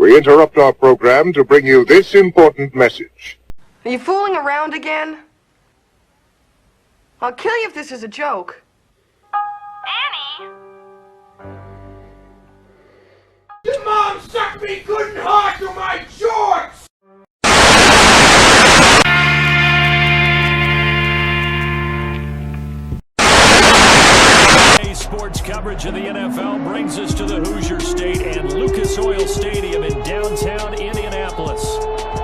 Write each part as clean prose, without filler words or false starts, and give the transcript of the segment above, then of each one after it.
We interrupt our program to bring you this important message. Are you fooling around again? I'll kill you if this is a joke. Annie? Your mom sucked me good and hard through my shorts! Sports coverage of the NFL brings us to the Hoosier State and Lucas Oil Stadium in downtown Indianapolis.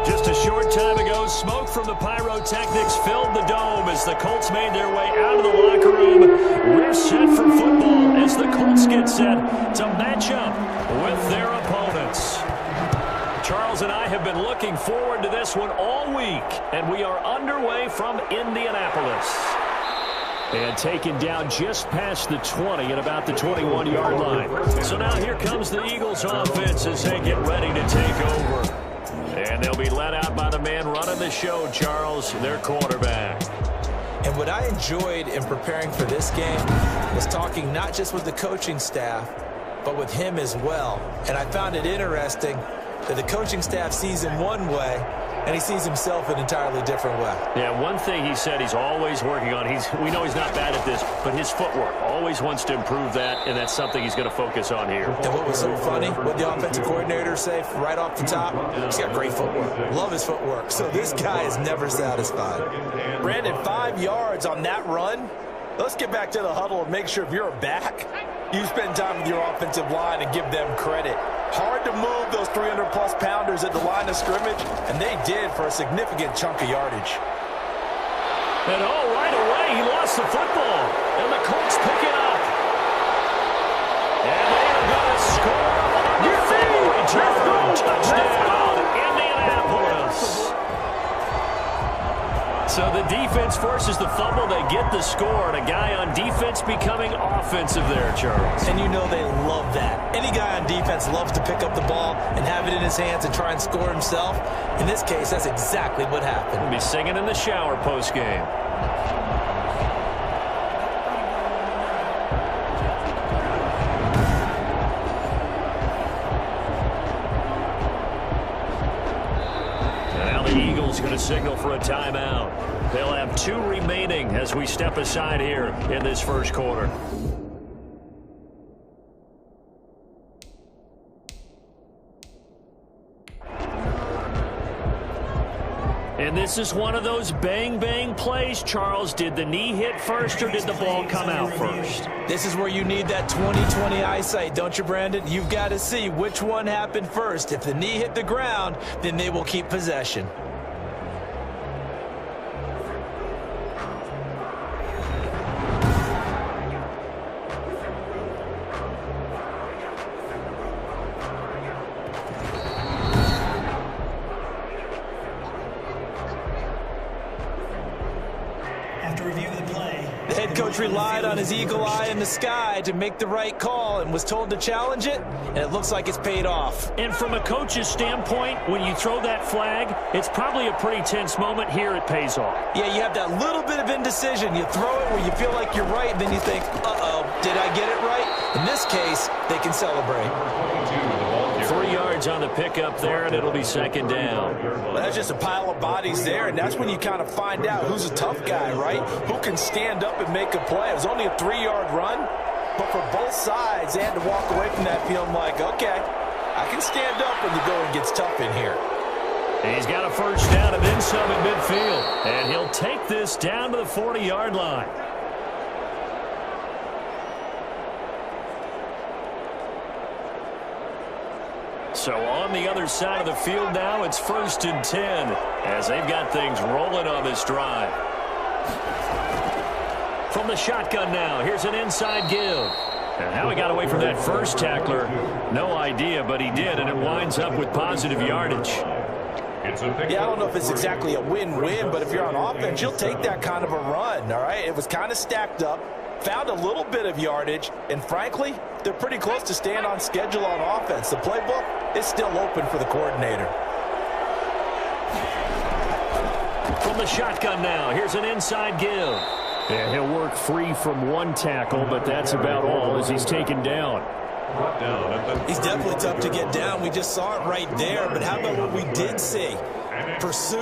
Just a short time ago, smoke from the pyrotechnics filled the dome as the Colts made their way out of the locker room. We're set for football as the Colts get set to match up with their opponents. Charles and I have been looking forward to this one all week, and we are underway from Indianapolis. And taken down just past the 20 at about the 21-yard line. So now here comes the Eagles offense as they get ready to take over. And they'll be led out by the man running the show, Charles, their quarterback. And what I enjoyed in preparing for this game was talking not just with the coaching staff, but with him as well. And I found it interesting that the coaching staff sees him one way, and he sees himself an entirely different way. Yeah, one thing he said he's always working on, we know he's not bad at this, but his footwork, always wants to improve that, and that's something he's going to focus on here. And what was so funny, what the offensive coordinator say right off the top, he's got great footwork. Love his footwork. So this guy is never satisfied. Brandon, 5 yards on that run. Let's get back to the huddle and make sure if you're a back, you spend time with your offensive line and give them credit. Hard to move those 300-plus pounders at the line of scrimmage, and they did for a significant chunk of yardage. And right away, he lost the football, and the Colts pick it up. And they are going to score on the field return. Touchdown, Indianapolis. So the defense forces the fumble. They get the score, and a guy on defense becoming offensive there, Charles. And you know they love that. Any guy on defense loves to pick up the ball and have it in his hands and try and score himself. In this case, that's exactly what happened. We'll be singing in the shower post-game. Going to signal for a timeout. They'll have 2 remaining as we step aside here in this first quarter. And this is one of those bang-bang plays, Charles. Did the knee hit first or did the ball come out first? This is where you need that 20/20 eyesight, don't you, Brandon? You've got to see which one happened first. If the knee hit the ground, then they will keep possession. Relied on his eagle eye in the sky to make the right call and was told to challenge it, and it looks like it's paid off. And from a coach's standpoint, when you throw that flag, it's probably a pretty tense moment. Here it pays off. Yeah, you have that little bit of indecision. You throw it where you feel like you're right, and then you think, uh-oh, did I get it right? In this case, they can celebrate. 3 yards on the pickup there, and it'll be second down. Well, that's just a pile of bodies there, and that's when you kind of find out who's a tough guy, right? Who can stand up and make a play. It was only a 3-yard run, but for both sides, they had to walk away from that feeling like, okay, I can stand up when the going gets tough in here. And he's got a first down and then some at midfield, and he'll take this down to the 40-yard line. So on the other side of the field now, it's 1st and 10 as they've got things rolling on this drive. From the shotgun now, here's an inside give. And how he got away from that first tackler, no idea, but he did, and it winds up with positive yardage. Yeah, I don't know if it's exactly a win-win, but if you're on offense, you'll take that kind of a run, all right? It was kind of stacked up, found a little bit of yardage, and frankly, they're pretty close to staying on schedule on offense. The playbook is still open for the coordinator. From the shotgun now, here's an inside give. And he'll work free from one tackle, but that's about all as he's taken down. He's definitely tough to get down. We just saw it right there. But how about what we did see? Pursuit,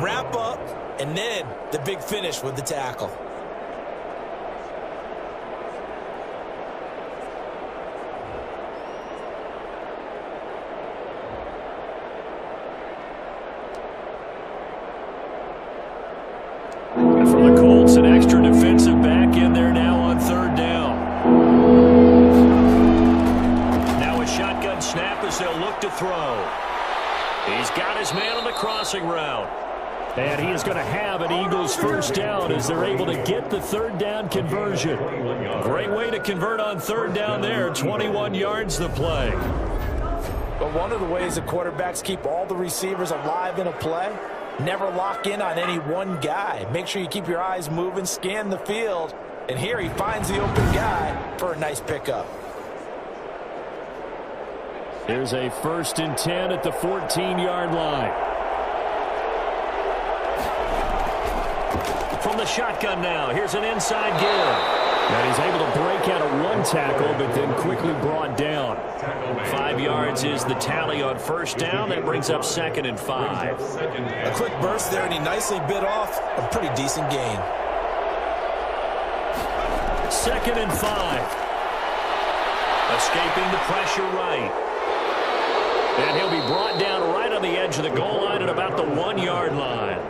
wrap up, and then the big finish with the tackle. And for the Colts, an extra defensive back in there now on third down. Now a shotgun snap as they'll look to throw. He's got his man on the crossing route. And he is going to have an Eagles first down as they're able to get the third down conversion. Great way to convert on third down there. 21 yards the play. But one of the ways the quarterbacks keep all the receivers alive in a play, never lock in on any one guy. Make sure you keep your eyes moving, scan the field. And here he finds the open guy for a nice pickup. Here's a 1st and 10 at the 14-yard line. From the shotgun now, here's an inside give. And he's able to break out of one tackle, but then quickly brought down. 5 yards is the tally on first down. That brings up 2nd and 5. A quick burst there, and he nicely bit off a pretty decent gain. 2nd and 5. Escaping the pressure right. And he'll be brought down right on the edge of the goal line at about the 1-yard line.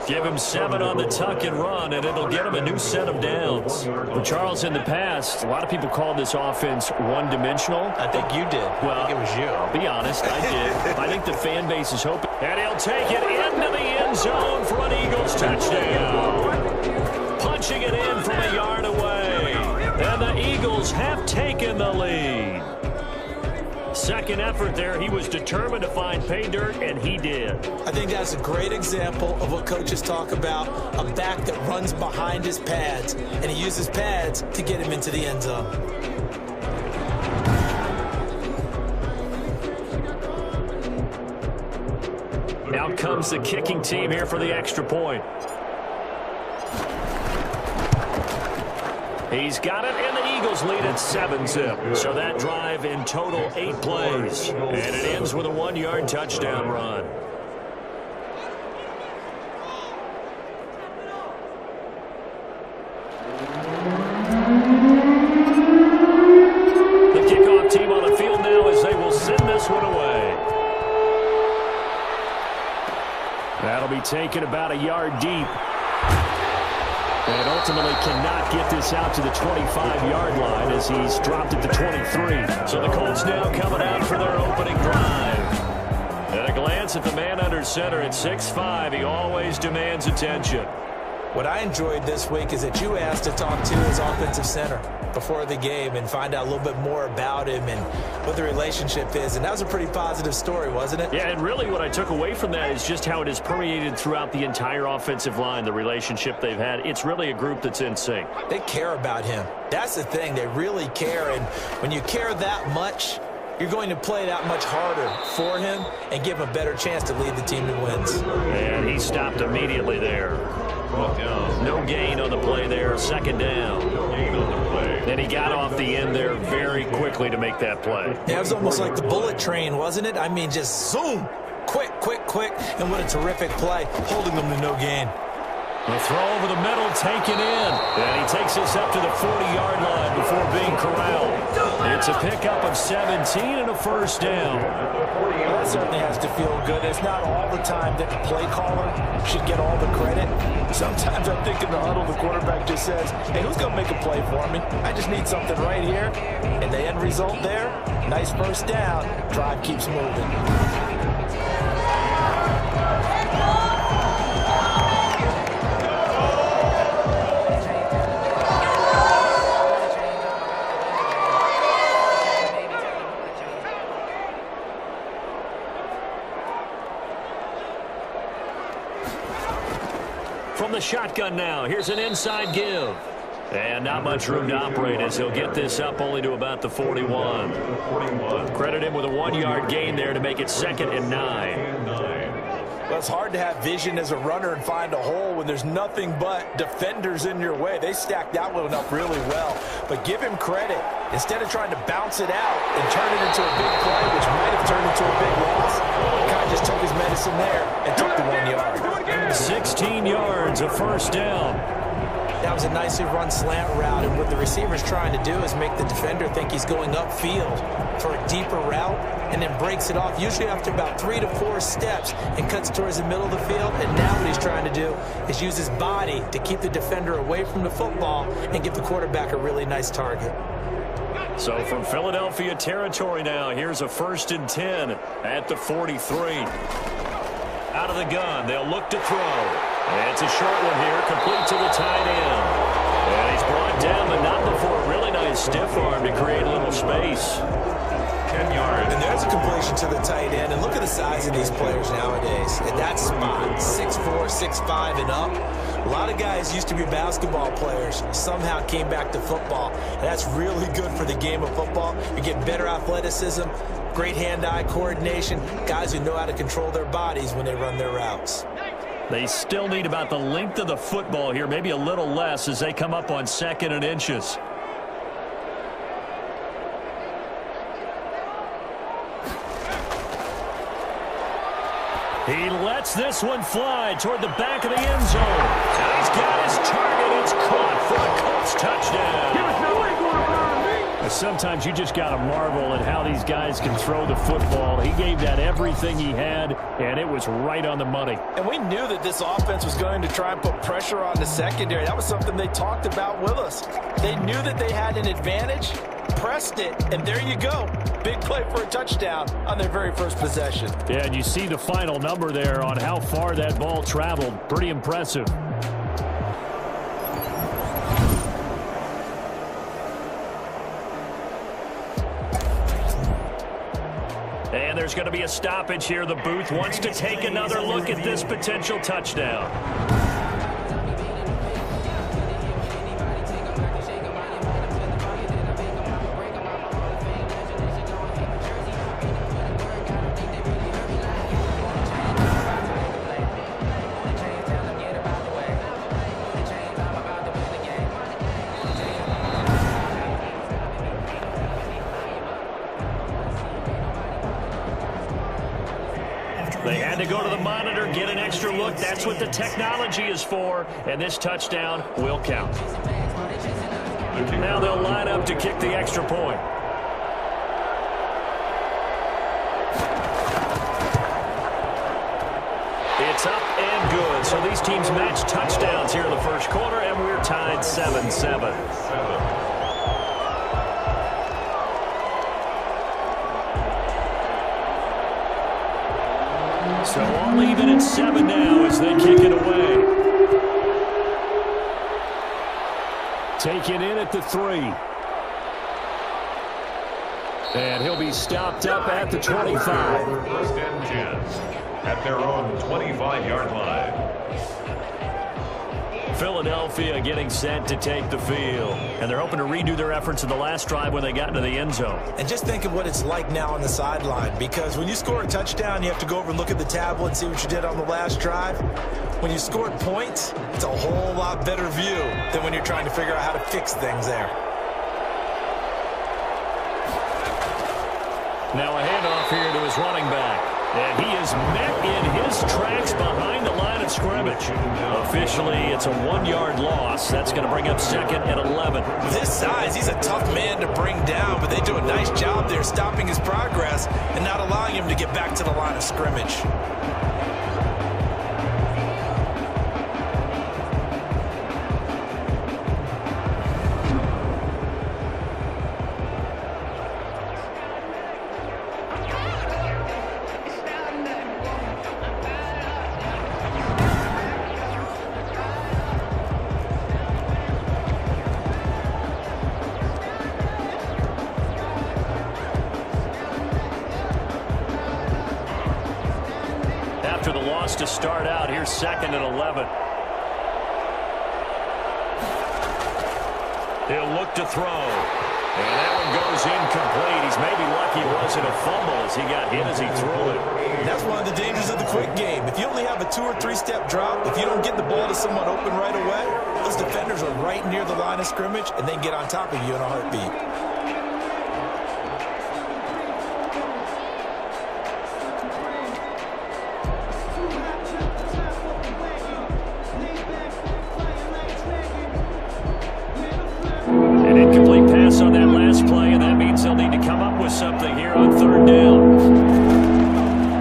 Give him 7 on the tuck and run, and it'll get him a new set of downs. Well, Charles, in the past, a lot of people called this offense one-dimensional. I think you did. Well, I think it was you. I'll be honest, I did. I think the fan base is hoping. And he'll take it into the end zone for an Eagles touchdown. Punching it in from a yard away. And the Eagles have taken the lead. Second effort there, he was determined to find pay dirt, and he did. I think that's a great example of what coaches talk about, a back that runs behind his pads, and he uses pads to get him into the end zone. Now comes the kicking team here for the extra point. He's got it, and the Eagles lead at 7-zip. So that drive in total 8 plays. And it ends with a 1-yard touchdown run. The kickoff team on the field now as they will send this one away. That'll be taken about a yard deep. And ultimately cannot get this out to the 25-yard line as he's dropped it to 23. So the Colts now coming out for their opening drive. At a glance at the man under center at 6'5", he always demands attention. What I enjoyed this week is that you asked to talk to his offensive center before the game and find out a little bit more about him and what the relationship is. And that was a pretty positive story, wasn't it? Yeah, and really what I took away from that is just how it has permeated throughout the entire offensive line, the relationship they've had. It's really a group that's in sync. They care about him. That's the thing. They really care. And when you care that much, you're going to play that much harder for him and give him a better chance to lead the team to wins. And he stopped immediately there. No gain on the play there. Second down. And he got off the end there very quickly to make that play. Yeah, it was almost like the bullet train, wasn't it? I mean, just zoom. Quick, quick, quick. And what a terrific play, holding them to no gain. The throw over the middle, taken in. And he takes this up to the 40-yard line before being corralled. It's a pickup of 17 and a first down. Well, that certainly has to feel good. It's not all the time that the play caller should get all the credit. Sometimes I think in the huddle, the quarterback just says, hey, who's going to make a play for me? I just need something right here. And the end result there, nice first down. Drive keeps moving. From the shotgun now, here's an inside give. And not much room to operate as he'll get this up only to about the 41. Credit him with a 1-yard gain there to make it 2nd and 9. Well, it's hard to have vision as a runner and find a hole when there's nothing but defenders in your way. They stacked that one up really well. But give him credit. Instead of trying to bounce it out and turn it into a big play, which might have turned into a big loss, he kind of just took his medicine there and took the 1 yard. 16 yards, a first down. That was a nicely run slant route, and what the receiver's trying to do is make the defender think he's going upfield for a deeper route, and then breaks it off, usually after about 3 to 4 steps, and cuts towards the middle of the field. And now what he's trying to do is use his body to keep the defender away from the football and give the quarterback a really nice target. So from Philadelphia territory now, here's a 1st and 10 at the 43. Out of the gun, they'll look to throw. And it's a short one here, complete to the tight end. And he's brought down, but not before a really nice stiff arm to create a little space. 10 yards. And there's a completion to the tight end. And look at the size of these players nowadays. At that spot, 6'4", 6'5", and up. A lot of guys used to be basketball players, somehow came back to football. And that's really good for the game of football. You get better athleticism, great hand-eye coordination, guys who know how to control their bodies when they run their routes. They still need about the length of the football here, maybe a little less as they come up on 2nd and inches. He lets this one fly toward the back of the end zone. And he's got his target. It's caught for a Colts touchdown. Sometimes you just got to marvel at how these guys can throw the football. He gave that everything he had, and it was right on the money. And we knew that this offense was going to try and put pressure on the secondary. That was something they talked about with us. They knew that they had an advantage, pressed it, and there you go. Big play for a touchdown on their very first possession. Yeah, and you see the final number there on how far that ball traveled. Pretty impressive. And there's going to be a stoppage here. The booth wants to take another look at this potential touchdown. They had to go to the monitor, get an extra look. That's what the technology is for, and this touchdown will count. Now they'll line up to kick the extra point. It's up and good. So these teams match touchdowns here in the first quarter, and we're tied 7-7. So all even at 7 now as they kick it away. Taken in at the 3. And he'll be stopped up at the 25. 1st and 10 at their own 25-yard line. Philadelphia getting set to take the field. And they're hoping to redo their efforts in the last drive when they got into the end zone. And just think of what it's like now on the sideline, because when you score a touchdown, you have to go over and look at the tablet and see what you did on the last drive. When you scored points, it's a whole lot better view than when you're trying to figure out how to fix things there. Now a handoff here to his running back. And he is met in his tracks behind the line of scrimmage. Officially, it's a 1-yard loss. That's going to bring up 2nd and 11. With his size, he's a tough man to bring down, but they do a nice job there stopping his progress and not allowing him to get back to the line of scrimmage. After the loss to start out, here's 2nd and 11. He'll look to throw. And that one goes incomplete. He's maybe lucky it wasn't a fumble as he got hit as he threw it. That's one of the dangers of the quick game. If you only have a 2- or 3-step drop, if you don't get the ball to someone open right away, those defenders are right near the line of scrimmage and they get on top of you in a heartbeat. An incomplete pass on that last play, and that means they'll need to come up with something here on 3rd down.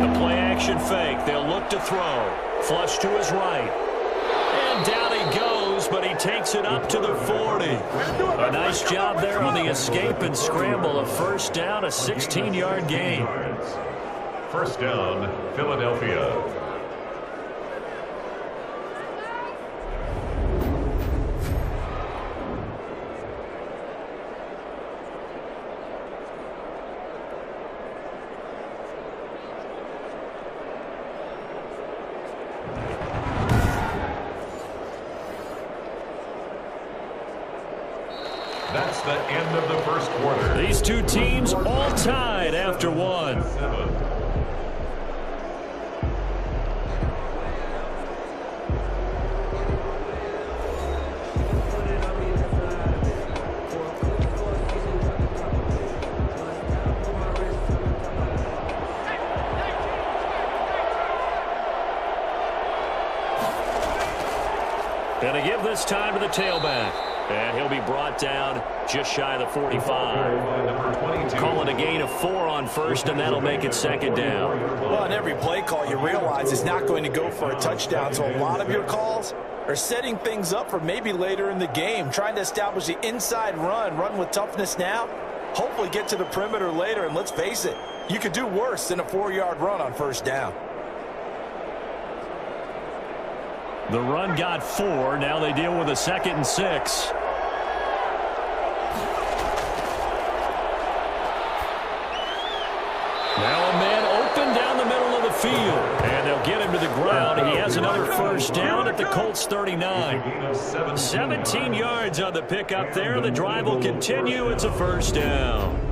The play-action fake. They'll look to throw. Flush to his right. And down he goes, but he takes it up to the 40. A nice job there on the escape and scramble. A 1st down, a 16-yard gain. 1st down, Philadelphia. That's the end of the 1st quarter. These two teams all tied after one. And to give this time to the tailback. And he'll be brought down just shy of the 45. Call it a gain of 4 on 1st, and that'll make it 2nd down. Well, on every play call, you realize it's not going to go for a touchdown, so a lot of your calls are setting things up for maybe later in the game, trying to establish the inside run with toughness now, hopefully get to the perimeter later, and let's face it, you could do worse than a 4-yard run on 1st down. The run got 4. Now they deal with a 2nd and 6. Now a man open down the middle of the field. And they'll get him to the ground. He has another 1st down at the Colts 39. 17 yards on the pickup there. The drive will continue. It's a 1st down.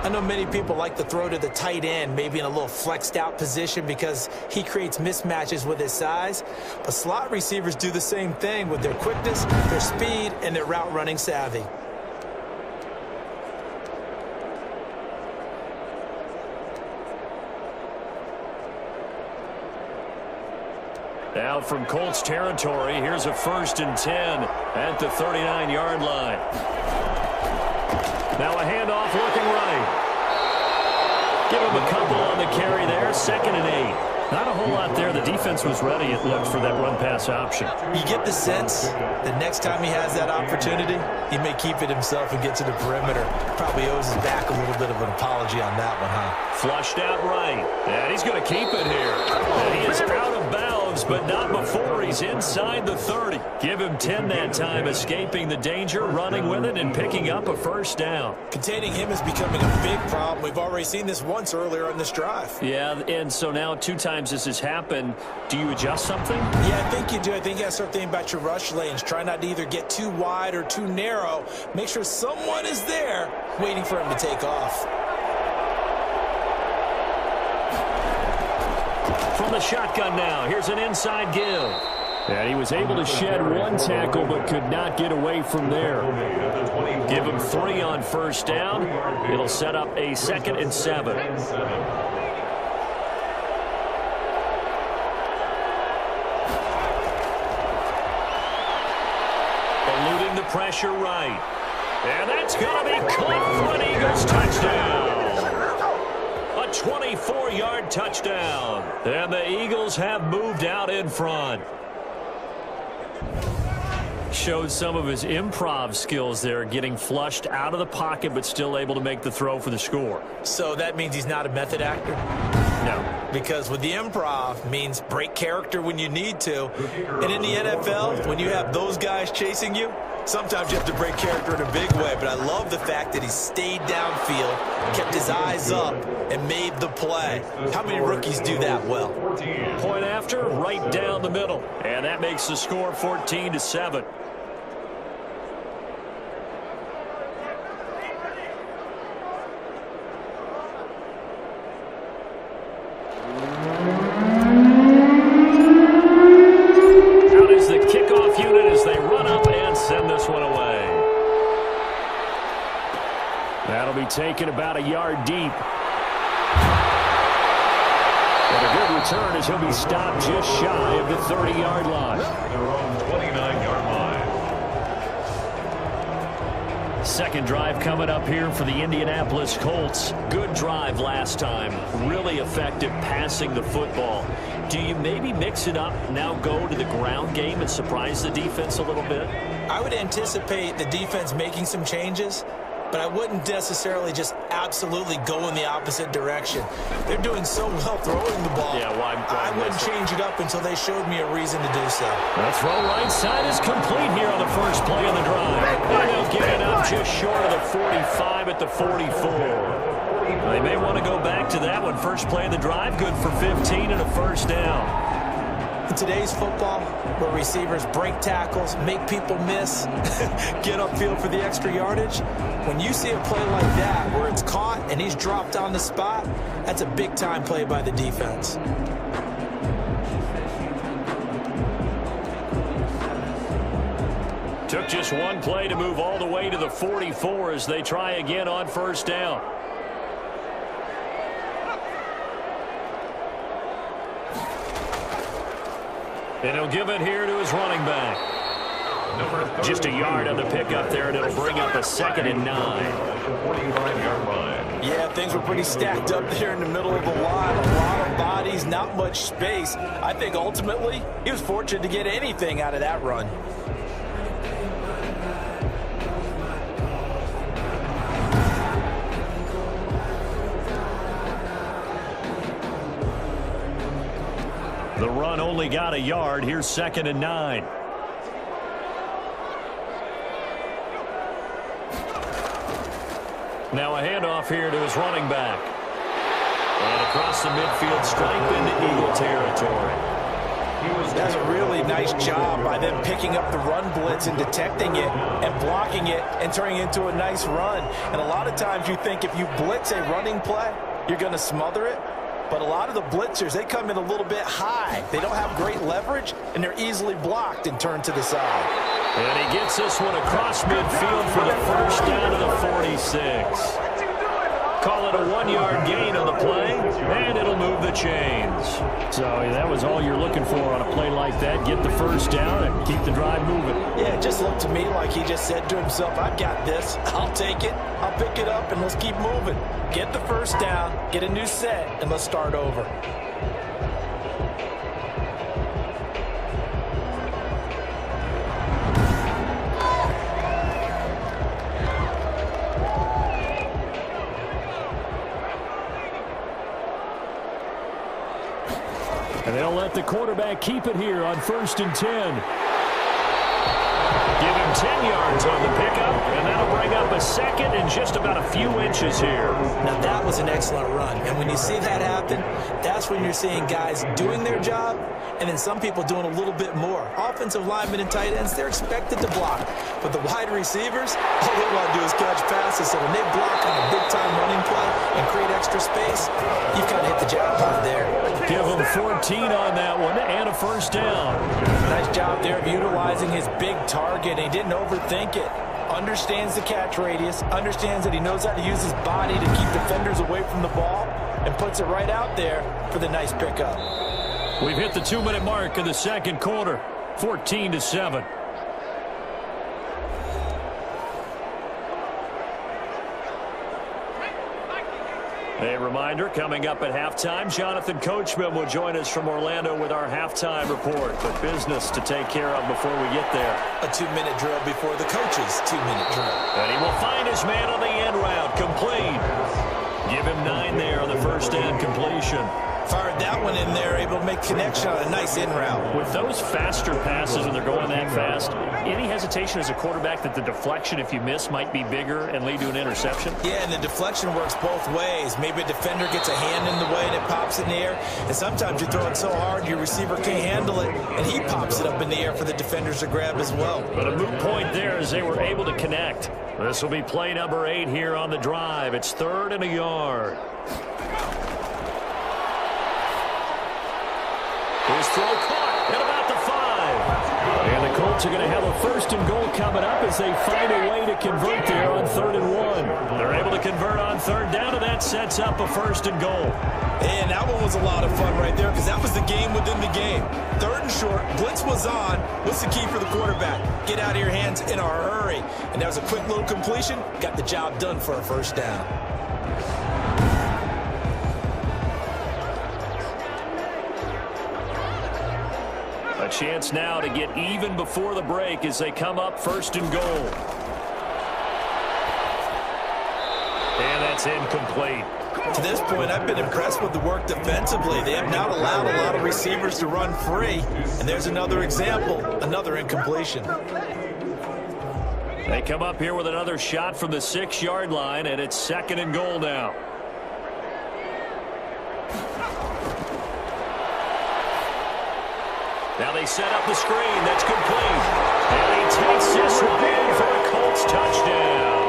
I know many people like to throw to the tight end, maybe in a little flexed out position because he creates mismatches with his size. But slot receivers do the same thing with their quickness, their speed, and their route running savvy. Now from Colts territory, here's a 1st and 10 at the 39-yard line. Now a handoff looking right. Give him a couple on the carry there. 2nd and 8. Not a whole lot there. The defense was ready, it looked, for that run-pass option. You get the sense that next time he has that opportunity, he may keep it himself and get to the perimeter. Probably owes his back a little bit of an apology on that one, huh? Flushed out right. And he's going to keep it here. And he is out of bounds, but not before he's inside the 30. Give him 10 that time, escaping the danger, running with it, and picking up a 1st down. Containing him is becoming a big problem. We've already seen this once earlier on this drive. Yeah, and so now 2 times this has happened. Do you adjust something? Yeah, I think you do. I think you got to start thinking about your rush lanes. Try not to either get too wide or too narrow. Make sure someone is there waiting for him to take off. From the shotgun now, here's an inside give. And he was able to shed 1 tackle but could not get away from there. Give him 3 on 1st down. It'll set up a 2nd and 7. Eluding the pressure right. And that's going to be caught for an Eagles touchdown. A 24-yard touchdown. And the Eagles have moved out in front. Showed some of his improv skills there, getting flushed out of the pocket but still able to make the throw for the score. So that means he's not a method actor? No. Because with the improv means break character when you need to. And in the NFL, when you have those guys chasing you, sometimes you have to break character in a big way. But I love the fact that he stayed downfield, kept his eyes up, and made the play. How many rookies do that well? Point after, right down the middle. And that makes the score 14-7. He'll be taken about a yard deep. And a good return as he'll be stopped just shy of the 30-yard line. Their own 29-yard line. Second drive coming up here for the Indianapolis Colts. Good drive last time. Really effective passing the football. Do you maybe mix it up, now go to the ground game and surprise the defense a little bit? I would anticipate the defense making some changes, but I wouldn't necessarily just absolutely go in the opposite direction. They're doing so well throwing the ball. Yeah, I wouldn't change it up until they showed me a reason to do so. The throw right side is complete here on the first play of the drive. And they'll get it up just short of the 45 at the 44. They may want to go back to that one. First play of the drive, good for 15 and a first down. In today's football, where receivers break tackles, make people miss, get upfield for the extra yardage, when you see a play like that where it's caught and he's dropped on the spot, that's a big-time play by the defense. Took just one play to move all the way to the 44 as they try again on first down. And he'll give it here to his running back. Just a yard on the pickup there, and it'll bring up a 2nd and 9. 45-yard line. Yeah, things were pretty stacked up there in the middle of the line. A lot of bodies, not much space. I think ultimately he was fortunate to get anything out of that run. The run only got a yard. Here's 2nd and 9. Now a handoff here to his running back. And across the midfield stripe into Eagle territory. That's a really nice job by them picking up the run blitz and detecting it and blocking it and turning it into a nice run. And a lot of times you think if you blitz a running play, you're going to smother it. But a lot of the blitzers, they come in a little bit high. They don't have great leverage, and they're easily blocked and turned to the side. And he gets this one across midfield for the first down to the 46. Call it a 1-yard gain on the play, and it'll move the chains. So that was all you're looking for on a play like that. Get the first down and keep the drive moving. Yeah, it just looked to me like he just said to himself, I've got this. I'll take it. I'll pick it up, and let's keep moving. Get the first down, get a new set, and let's start over. And they'll let the quarterback keep it here on 1st and 10. Give him 10 yards on the pickup, and that'll bring up a 2nd and just about a few inches here. Now, that was an excellent run. And when you see that happen, that's when you're seeing guys doing their job and then some people doing a little bit more. Offensive linemen and tight ends, they're expected to block. But the wide receivers, all they want to do is catch passes. So when they block on a big-time running play and create extra space, you've kind of hit the jackpot there. Give him 14 on that one and a first down. Nice job there of utilizing his big target. He didn't overthink it. Understands the catch radius, understands that he knows how to use his body to keep defenders away from the ball, and puts it right out there for the nice pickup. We've hit the 2-minute mark of the second quarter, 14-7. A reminder, coming up at halftime, Jonathan Coachman will join us from Orlando with our halftime report. But business to take care of before we get there. A 2-minute drill before the coach's 2-minute drill. And he will find his man on the end route, complete. Give him 9 there on the first down completion. Fired that one in there, able to make connection on a nice in route. With those faster passes when they're going that fast, any hesitation as a quarterback that the deflection, if you miss, might be bigger and lead to an interception? Yeah, and the deflection works both ways. Maybe a defender gets a hand in the way and it pops in the air. And sometimes you throw it so hard your receiver can't handle it, and he pops it up in the air for the defenders to grab as well. But a moot point there as they were able to connect. This will be play number 8 here on the drive. It's 3rd and a yard. His throw caught at about the 5. And the Colts are going to have a 1st and goal coming up as they find a way to convert there on 3rd and 1. They're able to convert on third down, and that sets up a 1st and goal. And that one was a lot of fun right there because that was the game within the game. 3rd and short, blitz was on. What's the key for the quarterback? Get out of your hands in a hurry. And that was a quick little completion. Got the job done for a 1st down. A chance now to get even before the break as they come up 1st and goal. And that's incomplete. To this point, I've been impressed with the work defensively. They have not allowed a lot of receivers to run free. And there's another example, another incompletion. They come up here with another shot from the 6-yard line, and it's 2nd and goal now. Now they set up the screen. That's complete. And he takes this one in for a Colts touchdown.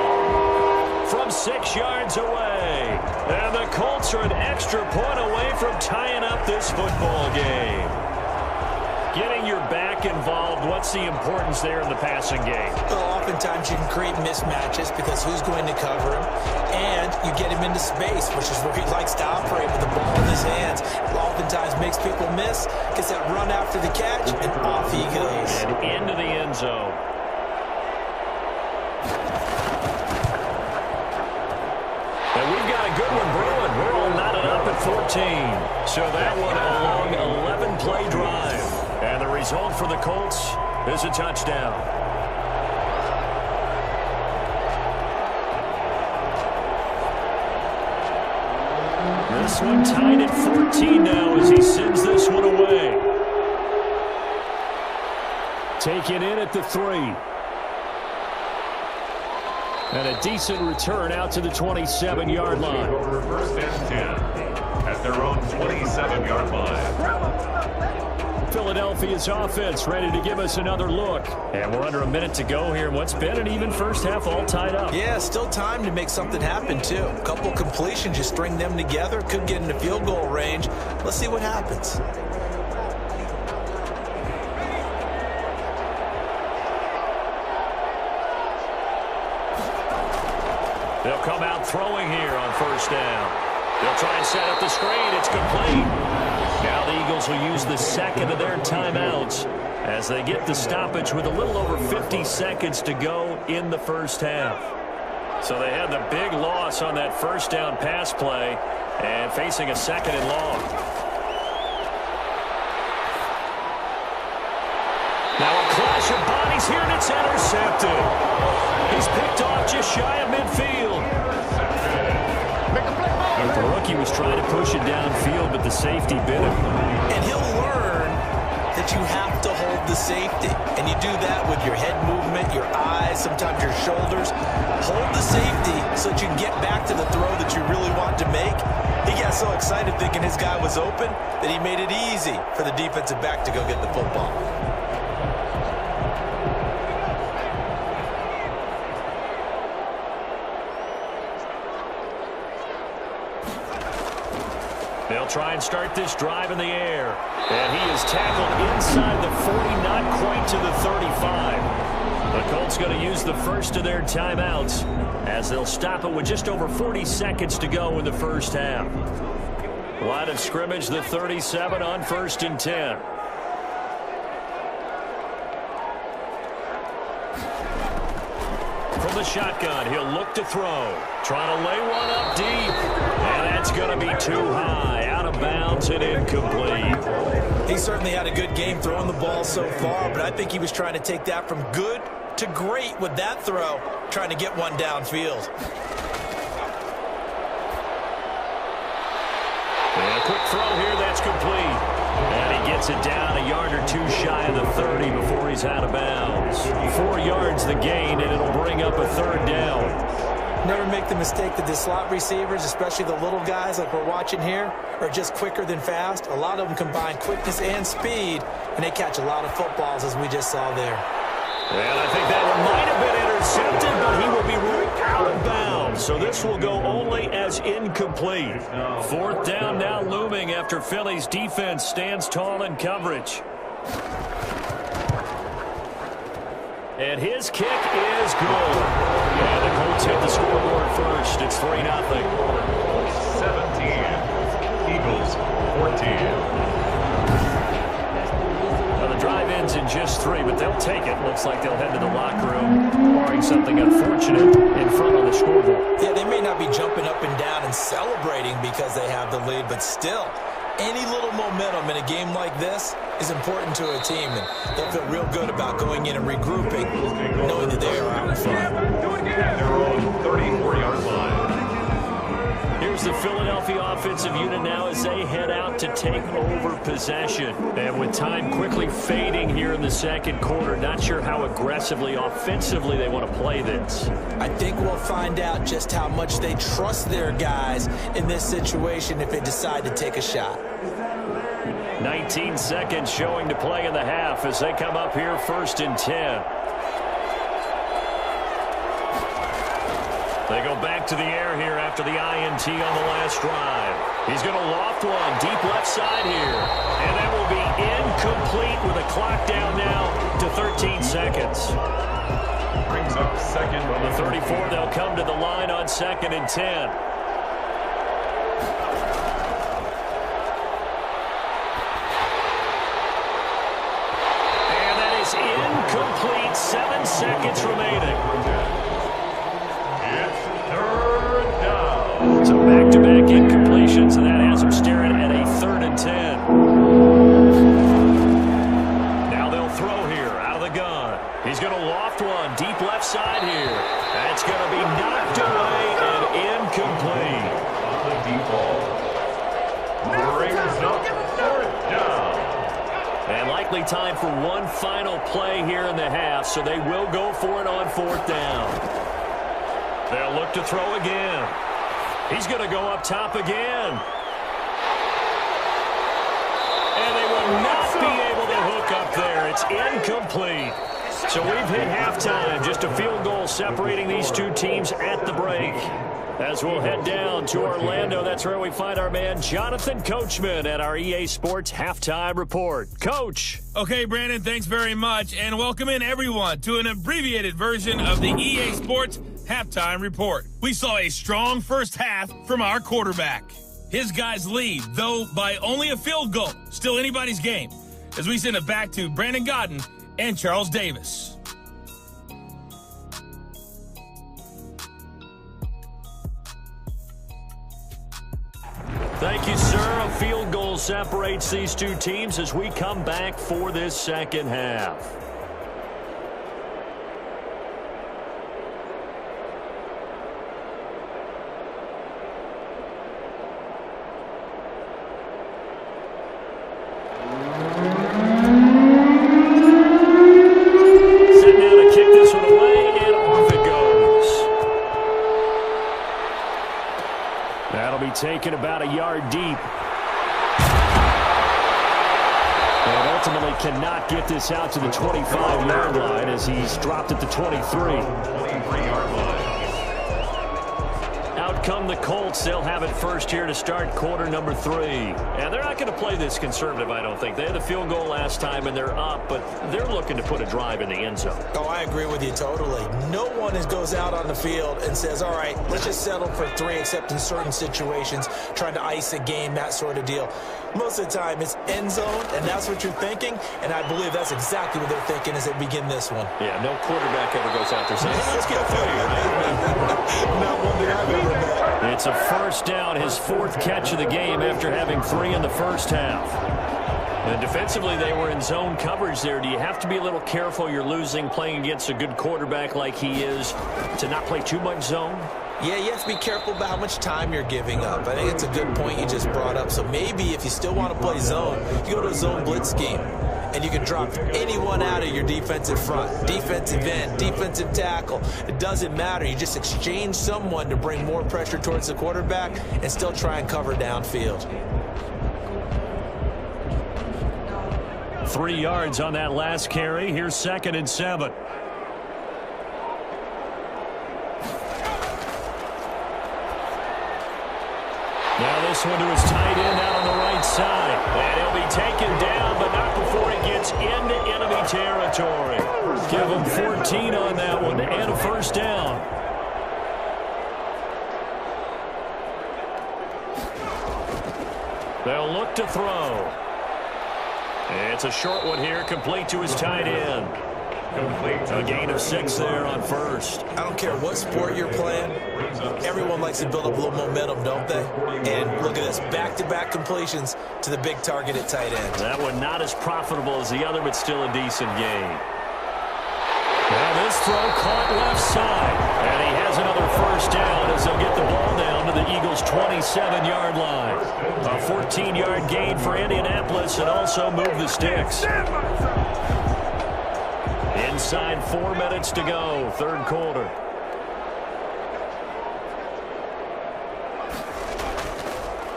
From 6 yards away. And the Colts are an extra point away from tying up this football game. Getting your back involved, what's the importance there in the passing game? Well, oftentimes you can create mismatches because who's going to cover him, and you get him into space, which is where he likes to operate with the ball in his hands. It oftentimes makes people miss, gets that run after the catch, and off he goes. And into the end zone. And we've got a good one brewing. We're all knotted up at 14. So that one a long 11-play drive. And the result for the Colts is a touchdown. This one tied at 14 now as he sends this one away. Taken in at the 3. And a decent return out to the 27-yard line. Over 1st and 10 at their own 27-yard line. Philadelphia's offense ready to give us another look. And we're under a minute to go here. What's been an even first half all tied up. Yeah, still time to make something happen, too. A couple completions, you string them together, could get into field goal range. Let's see what happens. They'll come out throwing here on 1st down. They'll try and set up the screen. It's complete. Now the Eagles will use the 2nd of their timeouts as they get the stoppage with a little over 50 seconds to go in the first half. So they had the big loss on that 1st down pass play and facing a 2nd and long. Now a clash of bodies here, and it's intercepted. He's picked off just shy of midfield. The rookie was trying to push it downfield, but the safety bit him. And he'll learn that you have to hold the safety. And you do that with your head movement, your eyes, sometimes your shoulders. Hold the safety so that you can get back to the throw that you really want to make. He got so excited thinking his guy was open that he made it easy for the defensive back to go get the football. They'll try and start this drive in the air. And he is tackled inside the 40, not quite to the 35. The Colts going to use the first of their timeouts as they'll stop it with just over 40 seconds to go in the first half. Line of scrimmage, the 37 on 1st and 10. From the shotgun, he'll look to throw. Trying to lay one up deep. And that's going to be too high. Out of bounds and incomplete. He certainly had a good game throwing the ball so far, but I think he was trying to take that from good to great with that throw, trying to get one downfield. And a quick throw here, that's complete. And he gets it down a yard or two shy of the 30 before he's out of bounds. 4 yards the gain, and it'll bring up a 3rd down. Never make the mistake that the slot receivers, especially the little guys like we're watching here, are just quicker than fast. A lot of them combine quickness and speed, and they catch a lot of footballs, as we just saw there. And I think that one might have been intercepted, but he will be ruled out of bounds. So this will go only as incomplete. 4th down now looming after Philly's defense stands tall in coverage. And his kick is good. And the Colts hit the scoreboard first. It's 3-0. 17. Eagles 14. The drive ends in just 3, but they'll take it. Looks like they'll head to the locker room, barring something unfortunate in front on the scoreboard. Yeah, they may not be jumping up and down and celebrating because they have the lead, but still, any little momentum in a game like this is important to a team, and they'll feel real good about going in and regrouping, knowing that they are out in front. At their own 34-yard line. Here's the Philadelphia offensive unit now as they head out to take over possession. And with time quickly fading here in the second quarter, not sure how aggressively, offensively they want to play this. I think we'll find out just how much they trust their guys in this situation if they decide to take a shot. 19 seconds showing to play in the half as they come up here 1st and 10. They go back to the air here after the INT on the last drive. He's going to loft one deep left side here. And that will be incomplete with a clock down now to 13 seconds. Brings up second. From the 34, they'll come to the line on 2nd and 10. And that is incomplete. 7 seconds remaining. So back-to-back incompletions, and that has them staring at a 3rd and 10. Now they'll throw here out of the gun. He's going to loft one deep left side here. That's going to be knocked away and incomplete. On the deep ball. Brings up 4th down. And likely time for one final play here in the half, so they will go for it on 4th down. They'll look to throw again. He's going to go up top again. And they will not be able to hook up there. It's incomplete. So we've hit halftime. Just a field goal separating these two teams at the break. As we'll head down to Orlando, that's where we find our man Jonathan Coachman at our EA Sports Halftime Report. Coach. Okay, Brandon, thanks very much. And welcome in, everyone, to an abbreviated version of the EA Sports Halftime Report. We saw a strong first half from our quarterback. His guys lead, though by only a field goal. Still anybody's game, as we send it back to Brandon Godden and Charles Davis. Thank you, sir. A field goal separates these two teams as we come back for this second half. Taken about a yard deep. And ultimately cannot get this out to the 25-yard line as he's dropped at the 23. 23-yard line. Out come the Colts. They'll have it first here to start quarter number 3. And they're not going to play this conservative, I don't think. They had a field goal last time, and they're up, but they're looking to put a drive in the end zone. Oh, I agree with you totally. No one goes out on the field and says, all right, let's just settle for 3, except in certain situations, trying to ice a game, that sort of deal. Most of the time, it's end zone, and that's what you're thinking, and I believe that's exactly what they're thinking as they begin this one. Yeah, no quarterback ever goes out there saying, let's get 3. Not one that I've ever met. It's a first down, his 4th catch of the game after having 3 in the first half. And defensively, they were in zone coverage there. Do you have to be a little careful? You're losing, playing against a good quarterback like he is, to not play too much zone? Yeah, you have to be careful about how much time you're giving up. I think it's a good point you just brought up. So maybe if you still want to play zone, you go to a zone blitz scheme. And you can drop anyone out of your defensive front, defensive end, defensive tackle. It doesn't matter. You just exchange someone to bring more pressure towards the quarterback and still try and cover downfield. 3 yards on that last carry. Here's 2nd and 7. Now this one to his tight end out on the right side. And he'll be taken down, but not before he gets into enemy territory. Give him 14 on that one and a first down. They'll look to throw. It's a short one here, complete to his tight end. A gain of 6 there on first. I don't care what sport you're playing. Everyone likes to build up a little momentum, don't they? And look at this, back-to-back completions to the big target at tight end. That one not as profitable as the other, but still a decent gain. Now this throw caught left side. And he has another first down as they'll get the ball down to the Eagles' 27-yard line. A 14-yard gain for Indianapolis and also move the sticks. Inside 4 minutes to go, third quarter.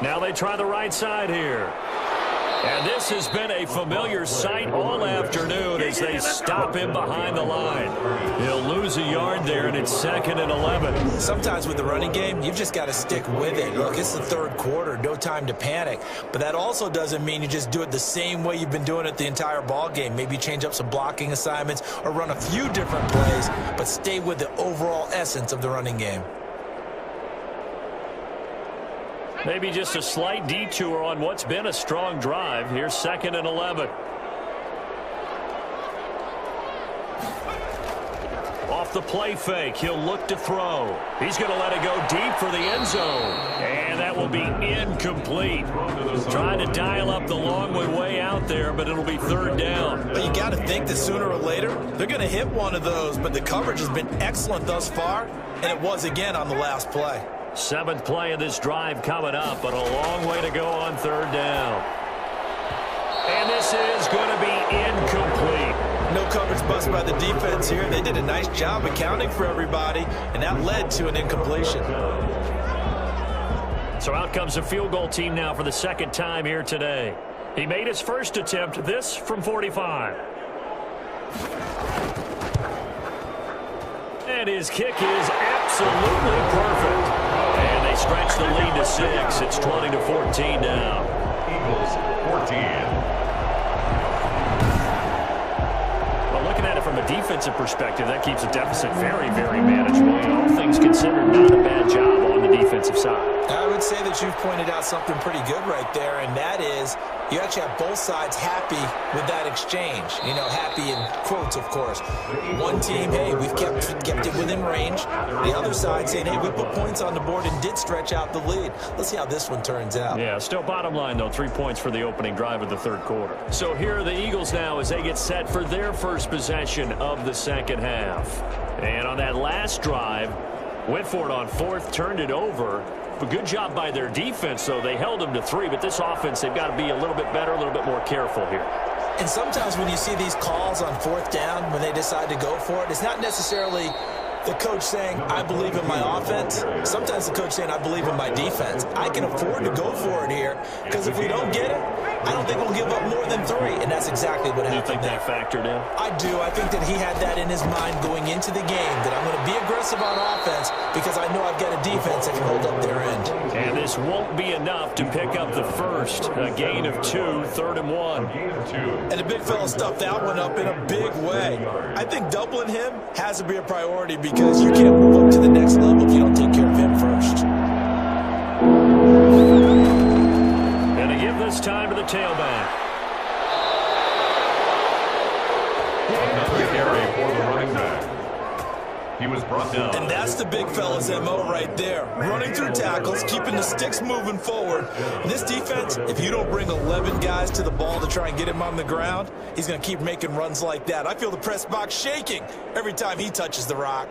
Now they try the right side here. And this has been a familiar sight all afternoon as they stop him behind the line. He'll lose a yard there, and it's 2nd and 11. Sometimes with the running game, you've just got to stick with it. Look, it's the third quarter, no time to panic. But that also doesn't mean you just do it the same way you've been doing it the entire ball game. Maybe change up some blocking assignments or run a few different plays, but stay with the overall essence of the running game. Maybe just a slight detour on what's been a strong drive. Here's 2nd and 11. Off the play fake, he'll look to throw. He's going to let it go deep for the end zone. And that will be incomplete. Trying to dial up the long way out there, but it'll be 3rd down. But you got to think that sooner or later, they're going to hit one of those. But the coverage has been excellent thus far, and it was again on the last play. 7th play of this drive coming up, but a long way to go on 3rd down. And this is going to be incomplete. No coverage bust by the defense here. They did a nice job accounting for everybody, and that led to an incompletion. So out comes a field goal team now for the 2nd time here today. He made his first attempt, this from 45. And his kick is absolutely perfect. And they stretch the lead to 6. It's 20-14 now. Eagles 14. Well, looking at it from a defensive perspective, that keeps the deficit very, very manageable. All things considered, not a bad job on the defensive side. I would say that you've pointed out something pretty good right there, and that is you actually have both sides happy with that exchange. You know, happy in quotes, of course. One team, hey, we've kept it within range. The other side saying, hey, we put points on the board and did stretch out the lead. Let's see how this one turns out. Yeah, still bottom line, though, 3 points for the opening drive of the 3rd quarter. So here are the Eagles now as they get set for their first possession of the 2nd half. And on that last drive, went for it on 4th, turned it over. A good job by their defense, though. They held them to 3, but this offense, they've got to be a little bit better, a little bit more careful here. And sometimes when you see these calls on 4th down, when they decide to go for it, it's not necessarily the coach saying, I believe in my offense. Sometimes the coach saying, I believe in my defense. I can afford to go for it here, because if we don't get it, I don't think we'll give up more than 3, and that's exactly what happened. You think that factored in? I do. I think that he had that in his mind going into the game, that I'm going to be aggressive on offense because I know I've got a defense that can hold up their end. And this won't be enough to pick up the first. A gain of 2, 3rd and 1. And the big fella stuffed that one up in a big way. I think doubling him has to be a priority because you can't move up to the next level if you don't take care of him first. And to give this time to the tailback. Another carry for the running back. He was brought down. And that's the big fella's MO right there. Running through tackles, keeping the sticks moving forward. And this defense, if you don't bring 11 guys to the ball to try and get him on the ground, he's going to keep making runs like that. I feel the press box shaking every time he touches the rock.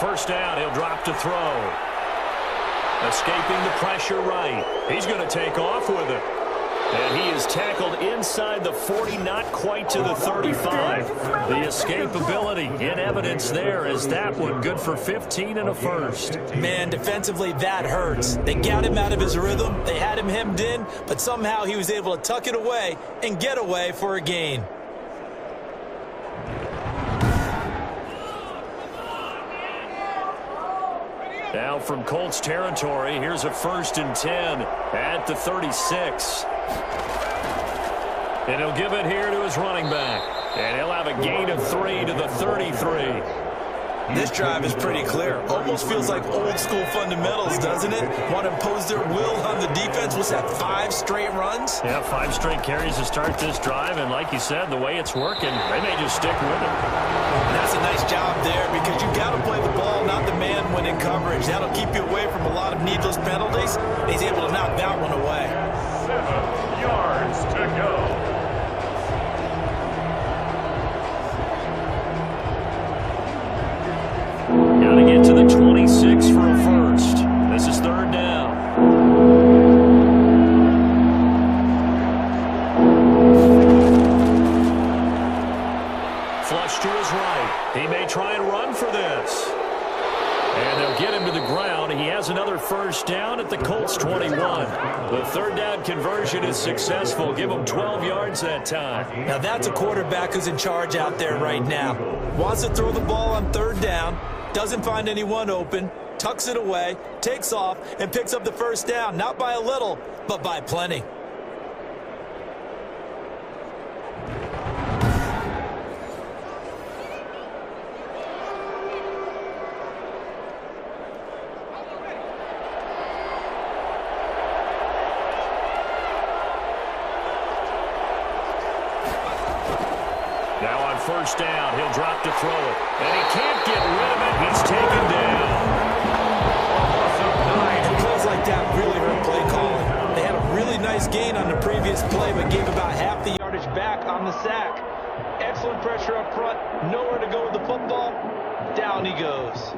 First down, he'll drop to throw. Escaping the pressure right. He's going to take off with it. And he is tackled inside the 40, not quite to the 35. The escapability in evidence there as that one good for 15 and a first. Man, defensively, that hurts. They got him out of his rhythm. They had him hemmed in, but somehow he was able to tuck it away and get away for a gain. Now from Colts territory, here's a 1st and 10 at the 36. And he'll give it here to his running back. And he'll have a gain of 3 to the 33. This drive is pretty clear. Almost feels like old school fundamentals, doesn't it? Want to impose their will on the defense. What's that, 5 straight runs? Yeah, 5 straight carries to start this drive. And like you said, the way it's working, they may just stick with it. And that's a nice job there because you've got to play the ball, not the man when in coverage. That'll keep you away from a lot of needless penalties. And he's able to knock that one away. 7 yards to go. Got to get to the 26 for a first. This is 3rd down. Flush to his right. He may try and run for this. And they'll get him to the ground. He has another 1st down at the Colts 21. The 3rd down conversion is successful. Give him 12 yards that time. Now that's a quarterback who's in charge out there right now. Wants to throw the ball on 3rd down. Doesn't find anyone open, tucks it away, takes off, and picks up the 1st down. Not by a little, but by plenty. Now on 1st down, he'll drop to throw it. And he can't get rid of it. He's taken down. Plays like that really hurt play calling. They had a really nice gain on the previous play, but gave about half the yardage back on the sack. Excellent pressure up front. Nowhere to go with the football. Down he goes.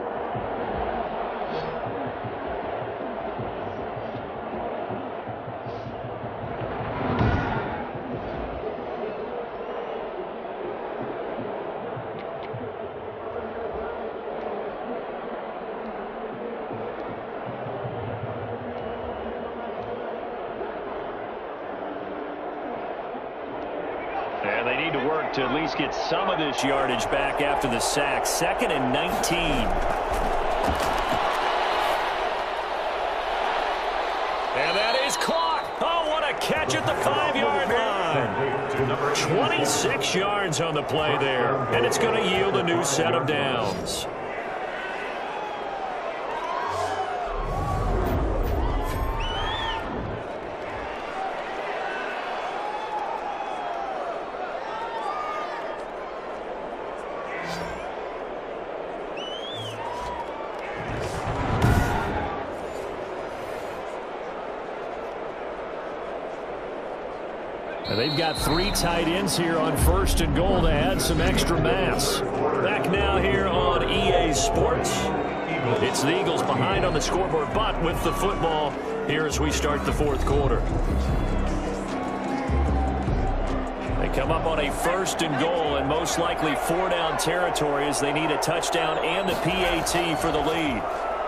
And they need to work to at least get some of this yardage back after the sack. 2nd and 19. And that is caught. Oh, what a catch at the 5-yard line. 26 yards on the play there. And it's going to yield a new set of downs. And they've got 3 tight ends here on 1st and goal to add some extra mass. Back now here on EA Sports. It's the Eagles behind on the scoreboard, but with the football here as we start the 4th quarter. They come up on a 1st and goal and most likely 4-down territory as they need a touchdown and a PAT for the lead.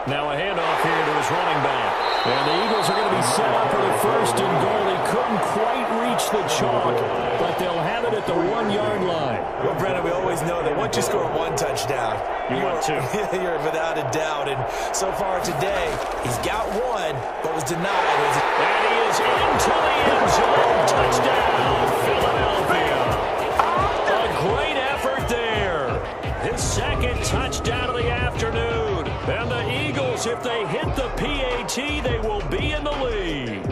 Now a handoff here to his running back. And the Eagles are going to be set up for the 1st and goal. He couldn't quite reach the chalk, but they'll have it at the 1-yard line. Well, Brennan, we always know that once you score 1 touchdown, you want 2. You're without a doubt. And so far today, he's got 1, but was denied. And he is into the end zone. Touchdown, Philadelphia. A great effort there. His 2nd touchdown of the afternoon. And the Eagles, if they hit the PAT, they will be in the lead.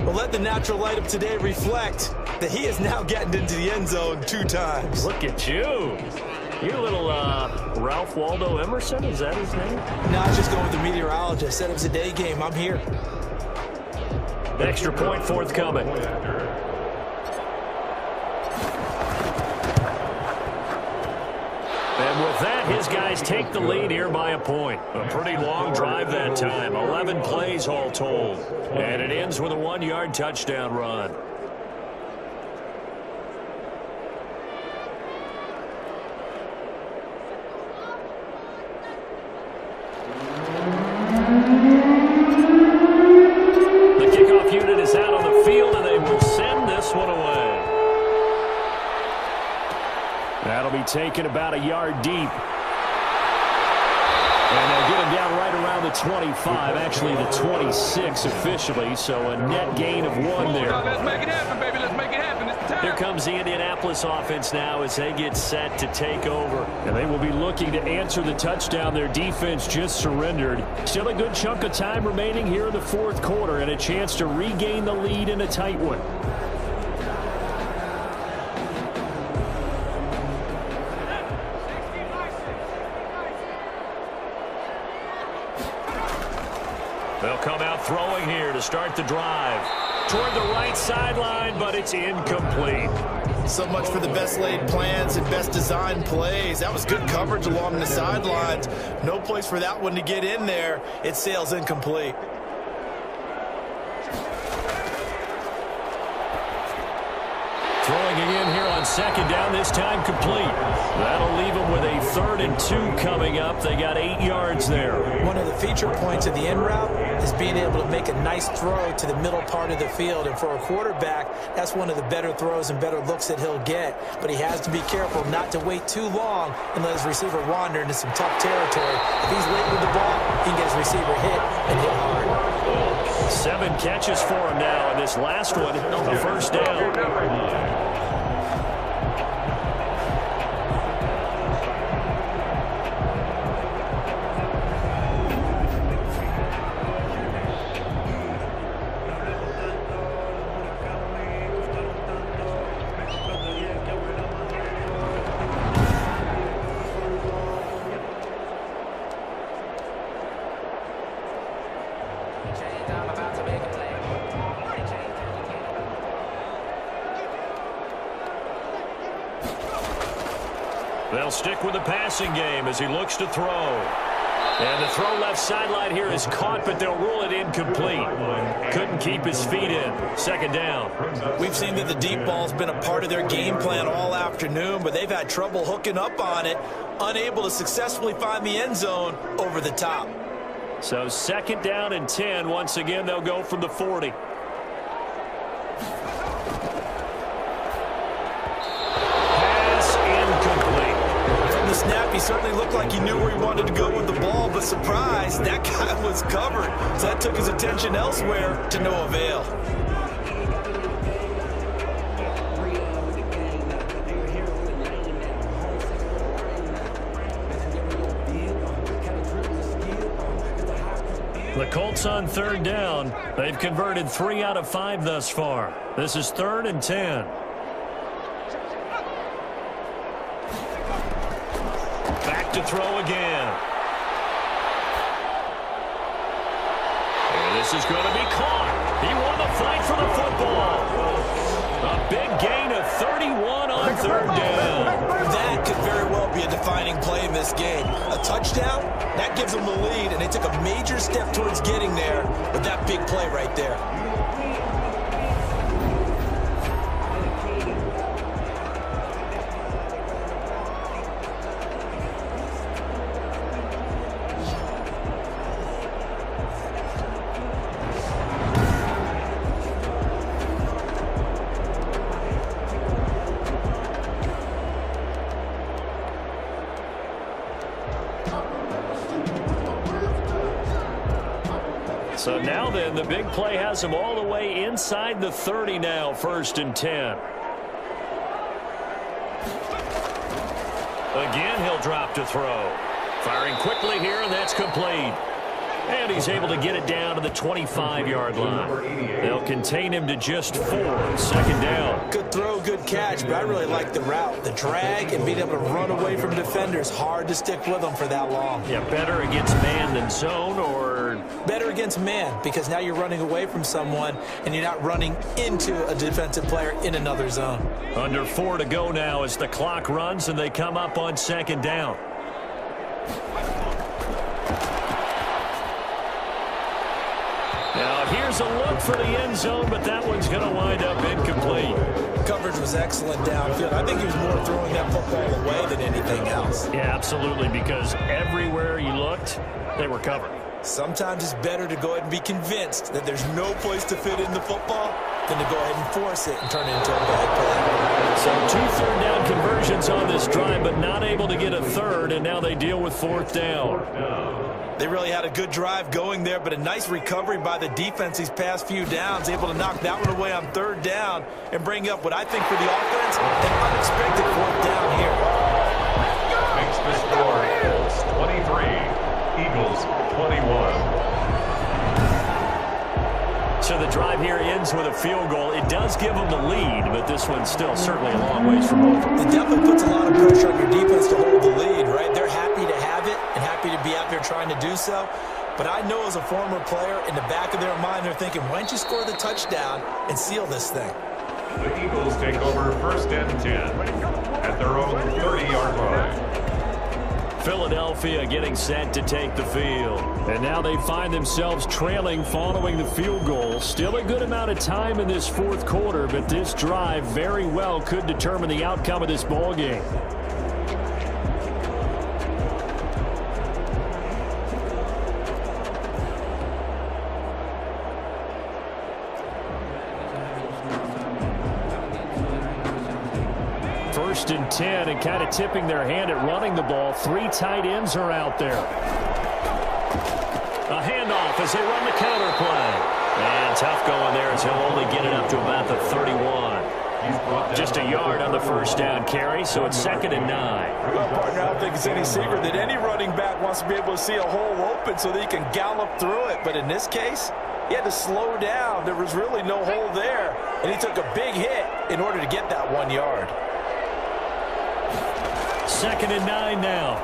Well, let the natural light of today reflect that he is now getting into the end zone 2 times. Look at you. You're a little Ralph Waldo Emerson, is that his name? No, I was just going with the meteorologist. Said it was a day game. I'm here. Extra point forthcoming. And with that, his guys take the lead here by a point. A pretty long drive that time. 11 plays all told. And it ends with a 1-yard touchdown run. The kickoff unit is out on the field, and they will send this one away. That'll be taken about a yard deep. And they'll get him down right around the 25, actually the 26 officially, so a net gain of 1 there. Let's make it happen, baby. Let's make it happen. It's time. Here comes the Indianapolis offense now as they get set to take over. And they will be looking to answer the touchdown their defense just surrendered. Still a good chunk of time remaining here in the fourth quarter and a chance to regain the lead in a tight one. They'll come out throwing here to start the drive. Toward the right sideline, but it's incomplete. So much for the best laid plans and best designed plays. That was good coverage along the sidelines. No place for that one to get in there. It sails incomplete. Throwing again here on second down, this time complete. That'll leave them with a 3rd and 2 coming up. They got 8 yards there. One of the feature points of the in route is being able to make a nice throw to the middle part of the field. And for a quarterback, that's one of the better throws and better looks that he'll get. But he has to be careful not to wait too long and let his receiver wander into some tough territory. If he's late with the ball, he can get his receiver hit and hit hard. 7 catches for him now, and this last one, a first down. They'll stick with the passing game as he looks to throw. And the throw left sideline here is caught, but they'll rule it incomplete. Couldn't keep his feet in. Second down. We've seen that the deep ball's been a part of their game plan all afternoon, but they've had trouble hooking up on it, unable to successfully find the end zone over the top. So second down and 10. Once again, they'll go from the 40. Snap, he certainly looked like he knew where he wanted to go with the ball, but surprise, that guy was covered. So that took his attention elsewhere to no avail. The Colts on 3rd down. They've converted 3 out of 5 thus far. This is 3rd and 10. To throw again. And this is going to be caught. He won the fight for the football. A big gain of 31 on 3rd down. That could very well be a defining play in this game. A touchdown, that gives them the lead, and they took a major step towards getting there with that big play right there. So now then, the big play has him all the way inside the 30 now, 1st and 10. Again, he'll drop to throw. Firing quickly here, and that's complete. And he's able to get it down to the 25-yard line. They'll contain him to just 4. 2nd down. Good throw, good catch, but I really like the route. The drag and being able to run away from defenders, hard to stick with them for that long. Yeah, better against man than zone, or? Better against man, because now you're running away from someone and you're not running into a defensive player in another zone. Under 4 to go now as the clock runs and they come up on 2nd down. Now here's a look for the end zone, but that one's going to wind up incomplete. Coverage was excellent downfield. I think he was more throwing that football away than anything else. Yeah, absolutely, because everywhere you looked, they were covered. Sometimes it's better to go ahead and be convinced that there's no place to fit in the football than to go ahead and force it and turn it into a bad play. So 2 third down conversions on this drive, but not able able to get a third, and now they deal with fourth down. They really had a good drive going there, but a nice recovery by the defense these past few downs, able to knock that one away on third down and bring up what I think for the offense, an unexpected fourth down here. Makes the score Colts 23, Eagles 21. So the drive here ends with a field goal. It does give them the lead, but this one's still certainly a long ways from over. It definitely puts a lot of pressure on your defense to hold the lead, right? They're happy to have it and happy to be out there trying to do so. But I know as a former player, in the back of their mind, they're thinking, why don't you score the touchdown and seal this thing? The Eagles take over 1st and 10 at their own 30-yard line. Philadelphia getting set to take the field. And now they find themselves trailing following the field goal. Still a good amount of time in this fourth quarter, but this drive very well could determine the outcome of this ball game. First and 10, and kind of tipping their hand at running the ball. 3 tight ends are out there. A handoff as they run the counter play. And tough going there as he'll only get it up to about the 31. Just a yard on the first down carry, so it's 2nd and 9. Well, partner, I don't think it's any secret that any running back wants to be able to see a hole open so that he can gallop through it. But in this case, he had to slow down. There was really no hole there, and he took a big hit in order to get that 1 yard. 2nd and 9 now.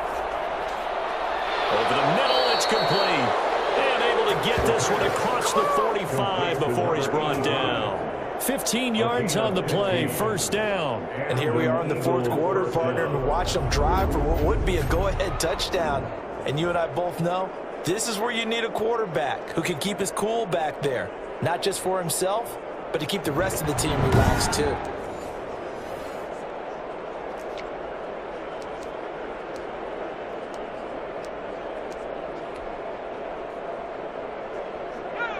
Over the middle, it's complete. And able to get this one across the 45 before he's brought down. 15 yards on the play, first down. And here we are in the fourth quarter, partner, and watch them drive for what would be a go-ahead touchdown. And you and I both know this is where you need a quarterback who can keep his cool back there. Not just for himself, but to keep the rest of the team relaxed too.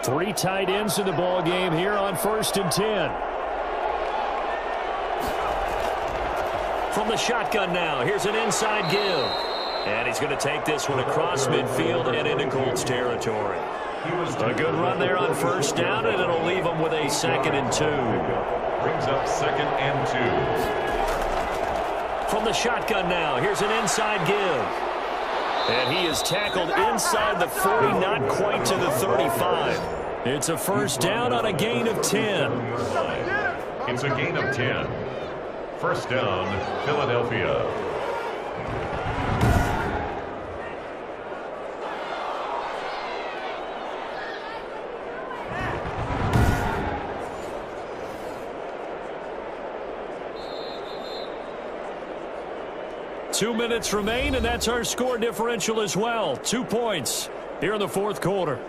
Three tight ends in the ball game here on 1st and 10. From the shotgun now, here's an inside give. And he's going to take this one across midfield and into Colts territory. A good run there on first down, and it'll leave him with a 2nd and 2. Brings up 2nd and 2. From the shotgun now, here's an inside give. And he is tackled inside the 40, not quite to the 35. It's a first down on a gain of 10. It's a gain of 10. First down, Philadelphia. Two minutes remain, and that's our score differential as well. 2 points here in the fourth quarter.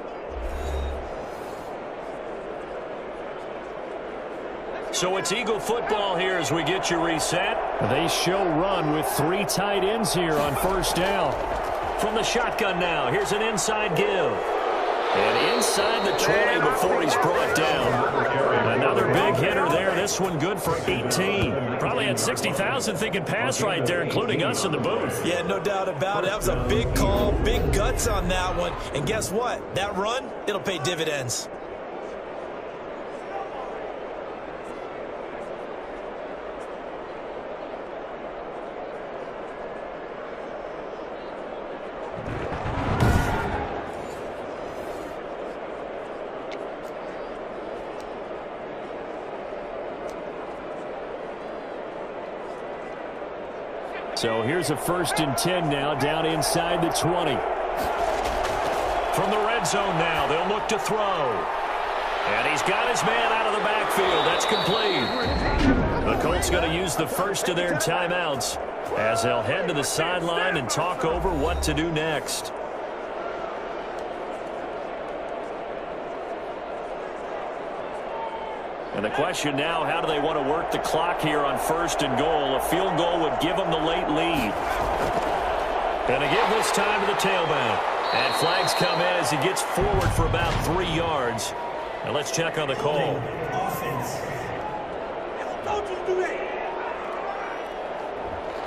So it's Eagle football here as we get you reset. They show run with 3 tight ends here on first down. From the shotgun now, here's an inside give. And inside the 20 before he's brought down. Another big hitter there. This one good for 18. Probably had 60,000 thinking pass right there, including us in the booth. Yeah, no doubt about it. That was a big call, big guts on that one. And guess what? That run, it'll pay dividends. So here's a 1st and 10 now, down inside the 20. From the red zone now, they'll look to throw. And he's got his man out of the backfield. That's complete. The Colts going to use the first of their timeouts as they'll head to the sideline and talk over what to do next. And the question now, how do they want to work the clock here on 1st and goal? A field goal would give them the late lead. And they give this time to the tailback. And flags come in as he gets forward for about 3 yards. Now let's check on the call.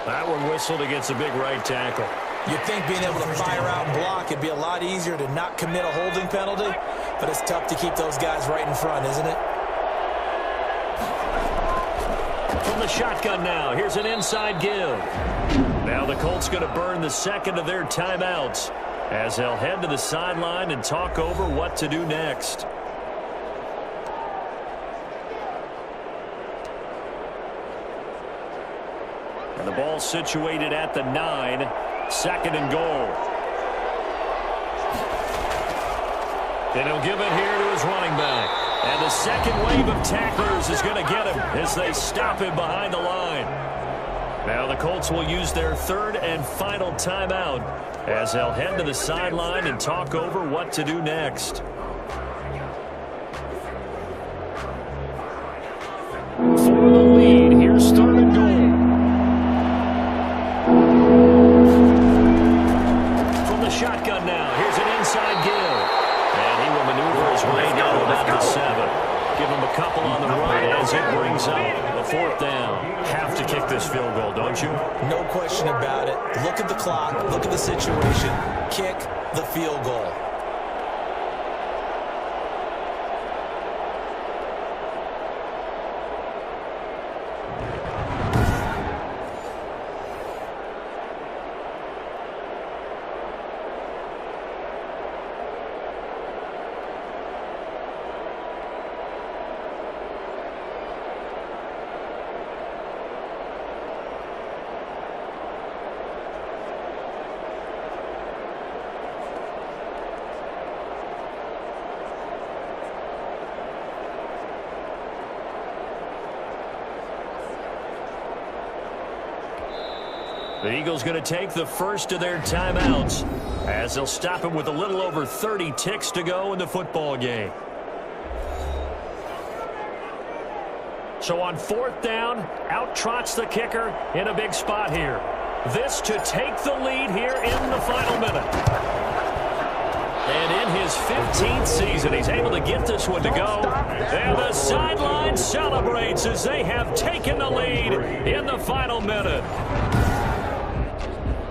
That one whistled against a big right tackle. You'd think being able to fire out and block it'd be a lot easier to not commit a holding penalty, but it's tough to keep those guys right in front, isn't it? From the shotgun now, here's an inside give. Now the Colts going to burn the second of their timeouts as they'll head to the sideline and talk over what to do next. And the ball situated at the 9, second and goal. Then he'll give it here to his running back. And the second wave of tacklers is going to get him as they stop him behind the line. Now the Colts will use their third and final timeout as they'll head to the sideline and talk over what to do next. For the lead, here's third and goal. From the shotgun now, here's an inside give. And he will maneuver his way down about the 7. Give him a couple on the run as it brings up the 4th down. Have to kick this field goal, don't you? No question about it. Look at the clock. Look at the situation. Kick the field goal. The Eagles going to take the first of their timeouts as they'll stop him with a little over 30 ticks to go in the football game. So on 4th down, out trots the kicker in a big spot here. This to take the lead here in the final minute. And in his 15th season, he's able to get this one to go. And the sideline celebrates as they have taken the lead in the final minute.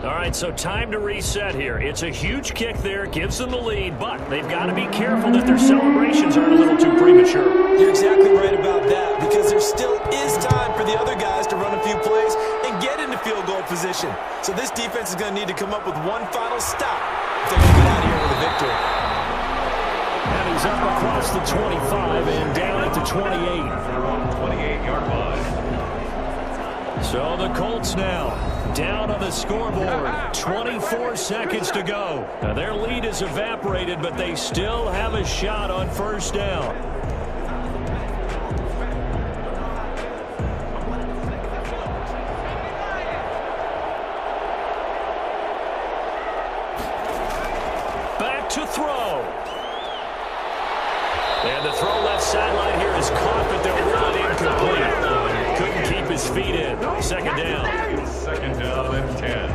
All right, so time to reset here. It's a huge kick there, gives them the lead, but they've got to be careful that their celebrations aren't a little too premature. You're exactly right about that, because there still is time for the other guys to run a few plays and get into field goal position. So this defense is going to need to come up with one final stop if they're going to get out of here with a victory. And he's up across the 25 and down at the 28. 28-yard line. So the Colts now down on the scoreboard. 24 seconds to go. Now their lead is evaporated, but they still have a shot on first down. Back to throw. And the throw left sideline here is caught, but they're really incomplete. Couldn't keep his feet in. Second down. Second down and 10.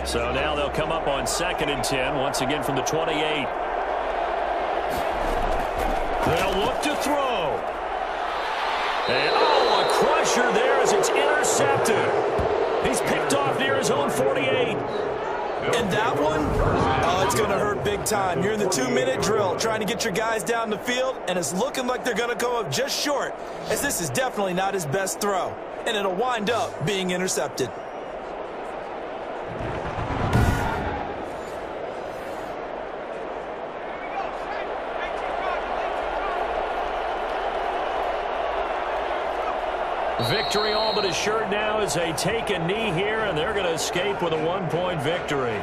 So now they'll come up on 2nd and 10, once again from the 28. They'll look to throw. And, oh, a crusher there as it's intercepted. He's picked off near his own 48. And that one, oh, it's going to hurt big time. You're in the 2-minute drill trying to get your guys down the field, and it's looking like they're going to come up just short, as this is definitely not his best throw, and it'll wind up being intercepted. Victory all but assured now as they take a knee here, and they're going to escape with a 1-point victory.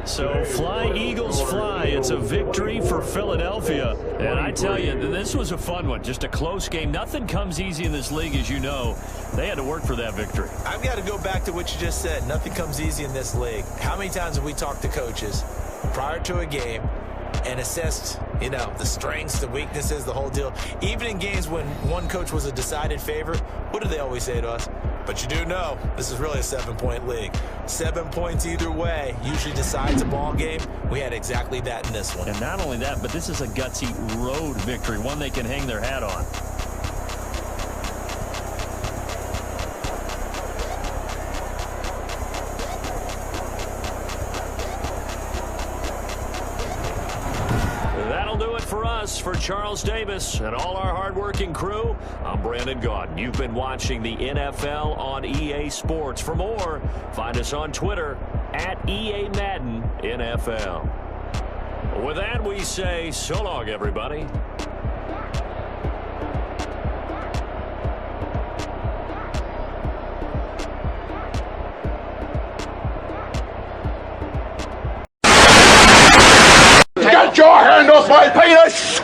So fly, Eagles, fly. It's a victory for Philadelphia. And I tell you, this was a fun one. Just a close game. Nothing comes easy in this league, as you know. They had to work for that victory. I've got to go back to what you just said. Nothing comes easy in this league. How many times have we talked to coaches prior to a game and assessed, the strengths, the weaknesses, the whole deal? Even in games when one coach was a decided favorite, what do they always say to us? But you do know this is really a 7-point league. 7 points either way usually decides a ball game. We had exactly that in this one. And not only that, but this is a gutsy road victory, one they can hang their hat on. That'll do it for us. For Charles Davis and all our hardworking crew, I'm Brandon Gaudin. You've been watching the NFL on EA Sports. For more, find us on Twitter at EA Madden NFL. With that, we say so long, everybody. Get your hand off my penis!